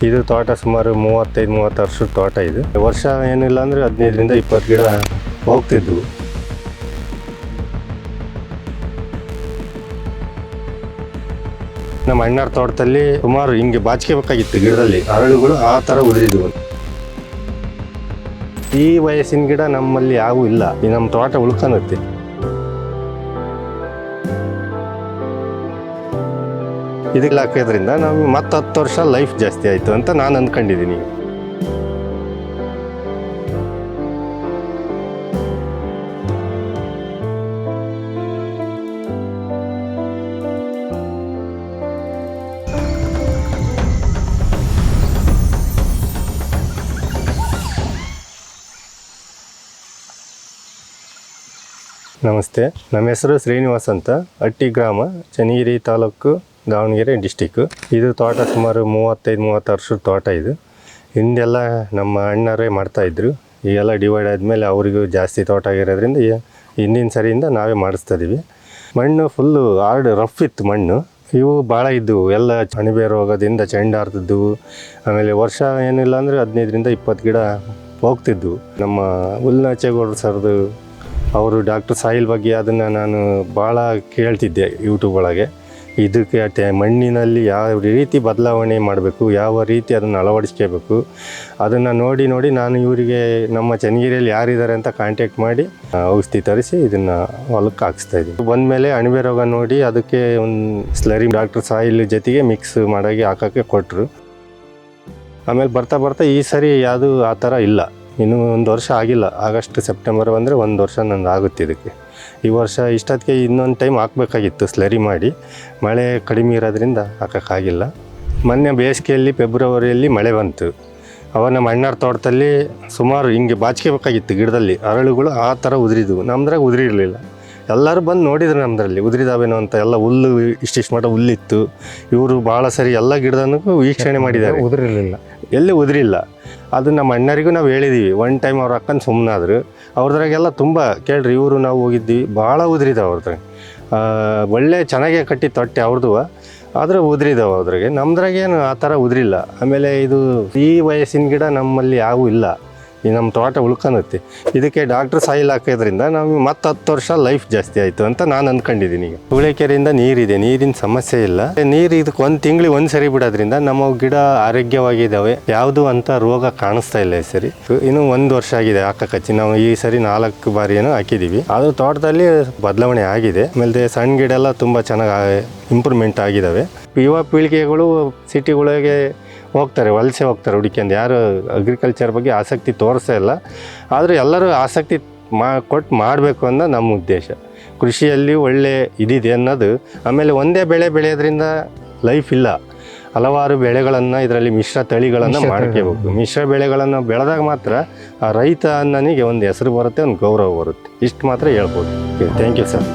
ಇದು ತೋಟ ಸುಮಾರು 35-30 ವರ್ಷದ ತೋಟ. ಇದು ವರ್ಷ ಏನಿಲ್ಲ ಅಂದರೆ 15ರಿಂದ 20 ಗಿಡ ಹೋಗ್ತಿದ್ವು. ನಮ್ಮ ಅಣ್ಣರ ತೋಟದಲ್ಲಿ ಸುಮಾರು ಹಿಂಗೆ ಬಾಚಿಕೆಬೇಕಾಗಿತ್ತು ಗಿಡದಲ್ಲಿ, ಅರಳುಗಳು ಆ ಥರ ಉದುರಿದ್ವು. ಈ ವಯಸ್ಸಿನ ಗಿಡ ನಮ್ಮಲ್ಲಿ ಯಾವೂ ಇಲ್ಲ, ಈ ನಮ್ಮ ತೋಟ ಉಳ್ಕೊಳುತ್ತೆ. ಇದಕ್ಕೆ ಹಾಕೋದ್ರಿಂದ ನಾವು ಮತ್ತೆ 10 ವರ್ಷ ಲೈಫ್ ಜಾಸ್ತಿ ಆಯಿತು ಅಂತ ನಾನು ಅಂದ್ಕೊಂಡಿದ್ದೀನಿ. ನಮಸ್ತೆ, ನಮ್ಮ ಹೆಸರು ಶ್ರೀನಿವಾಸ್ ಅಂತ. ಅಟ್ಟಿ ಗ್ರಾಮ, ಚನ್ನಗಿರಿ ತಾಲೂಕು, ದಾವಣಗೆರೆ ಡಿಸ್ಟಿಕ್ಕು. ಇದು ತೋಟ ಸುಮಾರು 35-30 ವರ್ಷದ ತೋಟ. ಇದು ಹಿಂದೆಲ್ಲ ನಮ್ಮ ಅಣ್ಣರೇ ಮಾಡ್ತಾಯಿದ್ರು. ಈಗೆಲ್ಲ ಡಿವೈಡ್ ಆದಮೇಲೆ ಅವರಿಗೂ ಜಾಸ್ತಿ ತೋಟ ಆಗಿರೋದ್ರಿಂದ ಹಿಂದಿನ ಸರಿಯಿಂದ ನಾವೇ ಮಾಡಿಸ್ತಾಯಿದ್ದೀವಿ. ಮಣ್ಣು ಫುಲ್ಲು ಹಾರ್ಡ್ ರಫ್ ಇತ್ತು ಮಣ್ಣು. ಇವು ಭಾಳ ಇದ್ದವು, ಎಲ್ಲ ಅಣಬೆ ರೋಗದಿಂದ ಚೆಂಡಾಡ್ತಿದ್ದವು. ಆಮೇಲೆ ವರ್ಷ ಏನಿಲ್ಲ ಅಂದರೆ 15ರಿಂದ 20 ಗಿಡ ಹೋಗ್ತಿದ್ವು. ನಮ್ಮ ಹುಲ್ನಾಚೇಗೌಡರು ಸರ್ದು ಅವರು ಡಾಕ್ಟರ್ ಸಾಯಿಲ್ ಬಗ್ಗೆ ಅದನ್ನು ನಾನು ಭಾಳ ಕೇಳ್ತಿದ್ದೆ ಯೂಟ್ಯೂಬ್ ಒಳಗೆ. ಇದಕ್ಕೆ ಮಣ್ಣಿನಲ್ಲಿ ಯಾವ ರೀತಿ ಬದಲಾವಣೆ ಮಾಡಬೇಕು, ಯಾವ ರೀತಿ ಅದನ್ನು ಅಳವಡಿಸ್ಕೋಬೇಕು, ಅದನ್ನು ನೋಡಿ ನಾನು ಇವರಿಗೆ ನಮ್ಮ ಚನ್ನಗಿರಿಯಲ್ಲಿ ಯಾರಿದ್ದಾರೆ ಅಂತ ಕಾಂಟ್ಯಾಕ್ಟ್ ಮಾಡಿ ಔಷಧಿ ತರಿಸಿ ಇದನ್ನು ಹೊಲಕ್ಕೆ ಹಾಕಿಸ್ತಾಯಿದ್ವಿ. ಬಂದಮೇಲೆ ಅಣಬೆ ರೋಗ ನೋಡಿ ಅದಕ್ಕೆ ಒಂದು ಸ್ಲರಿ ಡಾಕ್ಟರ್ ಸಾಯಿಲ್ ಜೊತೆಗೆ ಮಿಕ್ಸ್ ಮಾಡೋಕ್ಕೆ ಹಾಕೋಕ್ಕೆ ಕೊಟ್ಟರು. ಆಮೇಲೆ ಬರ್ತಾ ಈ ಸರಿ ಯಾವುದು ಆ ಥರ ಇಲ್ಲ. ಇನ್ನೂ 1 ವರ್ಷ ಆಗಿಲ್ಲ, ಆಗಸ್ಟ್ ಸೆಪ್ಟೆಂಬರ್ ಬಂದರೆ 1 ವರ್ಷ ನಂದು ಆಗುತ್ತೆ ಇದಕ್ಕೆ. ಈ ವರ್ಷ ಇಷ್ಟೊತ್ತಿಗೆ ಇನ್ನೊಂದು ಟೈಮ್ ಹಾಕಬೇಕಾಗಿತ್ತು ಸ್ಲರಿ ಮಾಡಿ, ಮಳೆ ಕಡಿಮೆ ಇರೋದ್ರಿಂದ ಹಾಕೋಕ್ಕಾಗಿಲ್ಲ. ಮೊನ್ನೆ ಬೇಸಿಗೆಯಲ್ಲಿ ಫೆಬ್ರವರಿಯಲ್ಲಿ ಮಳೆ ಬಂತು. ಅವಾಗ ನಮ್ಮ ಅಣ್ಣರ ತೋಟದಲ್ಲಿ ಸುಮಾರು ಹಿಂಗೆ ಬಾಚಿಕೆಬೇಕಾಗಿತ್ತು ಗಿಡದಲ್ಲಿ, ಅರಳುಗಳು ಆ ಥರ ಉದುರಿದ್ವು. ನಮ್ದ್ರಾಗ ಉದುರಿರಲಿಲ್ಲ. ಎಲ್ಲರೂ ಬಂದು ನೋಡಿದ್ರು ನಮ್ಮದ್ರಲ್ಲಿ ಉದುರಿದಾವೇನೋ ಅಂತ. ಎಲ್ಲ ಹುಲ್ಲು ಇಷ್ಟಿಷ್ಟು ಮಟ್ಟ ಹುಲ್ಲಿತ್ತು. ಇವರು ಭಾಳ ಸರಿ ಎಲ್ಲ ಗಿಡದನ್ನೂ ವೀಕ್ಷಣೆ ಮಾಡಿದ್ದಾರೆ, ಉದುರಿರಲಿಲ್ಲ, ಎಲ್ಲಿ ಉದುರಿಲ್ಲ. ಅದು ನಮ್ಮ ಅಣ್ಣರಿಗೂ ನಾವು ಹೇಳಿದ್ದೀವಿ. ಒನ್ ಟೈಮ್ ಅವ್ರು ಅಕ್ಕಂದು ಸುಮ್ಮನಾದ್ರು. ಅವ್ರದ್ರಾಗೆಲ್ಲ ತುಂಬ ಕೇಳ್ರಿ, ಇವರು ನಾವು ಹೋಗಿದ್ವಿ, ಭಾಳ ಉದುರಿದಾವೆ ಅವ್ರದ್ರಾಗ. ಒಳ್ಳೆ ಚೆನ್ನಾಗೇ ಕಟ್ಟಿ ತೊಟ್ಟೆ ಅವ್ರದ್ದು, ಆದರೆ ಉದುರಿದಾವೆ ಅವ್ರಾಗೆ. ನಮ್ದ್ರಾಗೇನು ಆ ಥರ ಉದುರಿಲ್ಲ. ಆಮೇಲೆ ಇದು ಈ ವಯಸ್ಸಿನ ಗಿಡ ನಮ್ಮಲ್ಲಿ ಯಾವೂ ಇಲ್ಲ, ಈ ನಮ್ಮ ತೋಟ ಉಳ್ಕೊಳುತ್ತೆ. ಇದಕ್ಕೆ ಡಾಕ್ಟರ್ ಸಾಯಿಲ್ ಹಾಕೋದ್ರಿಂದ ನಾವು ಮತ್ತೆ 10 ವರ್ಷ ಲೈಫ್ ಜಾಸ್ತಿ ಆಯಿತು ಅಂತ ನಾನು ಅಂದ್ಕೊಂಡಿದ್ದೀನಿ. ಈಗ ಹುಳಿಕೆರೆಯಿಂದ ನೀರಿದೆ, ನೀರಿನ ಸಮಸ್ಯೆ ಇಲ್ಲ. ನೀರು ಇದಕ್ಕೆ 1 ತಿಂಗಳಿಗೆ 1 ಸರಿ ಬಿಡೋದ್ರಿಂದ ನಮ್ಮ ಗಿಡ ಆರೋಗ್ಯವಾಗಿದ್ದಾವೆ, ಯಾವುದು ಅಂತ ರೋಗ ಕಾಣಿಸ್ತಾ ಇಲ್ಲ. ಈ ಸರಿ ಇನ್ನು 1 ವರ್ಷ ಆಗಿದೆ ಹಾಕಕ್ಕಚ್ಚಿ. ನಾವು ಈ ಸರಿ 4 ಬಾರಿ ಏನೋ ಹಾಕಿದ್ದೀವಿ. ಆದರೂ ತೋಟದಲ್ಲಿ ಬದಲಾವಣೆ ಆಗಿದೆ. ಆಮೇಲೆ ಸಣ್ಣ ಗಿಡ ಎಲ್ಲ ತುಂಬ ಚೆನ್ನಾಗಿ ಇಂಪ್ರೂವ್ಮೆಂಟ್ ಆಗಿದ್ದಾವೆ. ಯುವ ಪೀಳಿಗೆಗಳು ಸಿಟಿಗಳಿಗೆ ಹೋಗ್ತಾರೆ, ವಲಸೆ ಹೋಗ್ತಾರೆ ಹುಡುಕಿಂದ. ಯಾರು ಅಗ್ರಿಕಲ್ಚರ್ ಬಗ್ಗೆ ಆಸಕ್ತಿ ತೋರಿಸ್ತಾ ಇಲ್ಲ. ಆದರೆ ಎಲ್ಲರೂ ಆಸಕ್ತಿ ಕೊಟ್ಟು ಮಾಡಬೇಕು ಅನ್ನೋ ನಮ್ಮ ಉದ್ದೇಶ. ಕೃಷಿಯಲ್ಲಿ ಒಳ್ಳೆ ಇದಿದೆ ಅನ್ನೋದು. ಆಮೇಲೆ ಒಂದೇ ಬೆಳೆ ಬೆಳೆಯೋದ್ರಿಂದ ಲೈಫ್ ಇಲ್ಲ, ಹಲವಾರು ಬೆಳೆಗಳನ್ನು ಇದರಲ್ಲಿ ಮಿಶ್ರ ತಳಿಗಳನ್ನು ಮಾಡ್ಕೋಬೇಕು. ಮಿಶ್ರ ಬೆಳೆಗಳನ್ನು ಬೆಳೆದಾಗ ಮಾತ್ರ ಆ ರೈತ ಅನ್ನನಿಗೆ ಒಂದು ಹೆಸರು ಬರುತ್ತೆ, ಒಂದು ಗೌರವ ಬರುತ್ತೆ. ಇಷ್ಟು ಮಾತ್ರ ಹೇಳ್ಬೋದು. Thank you sir.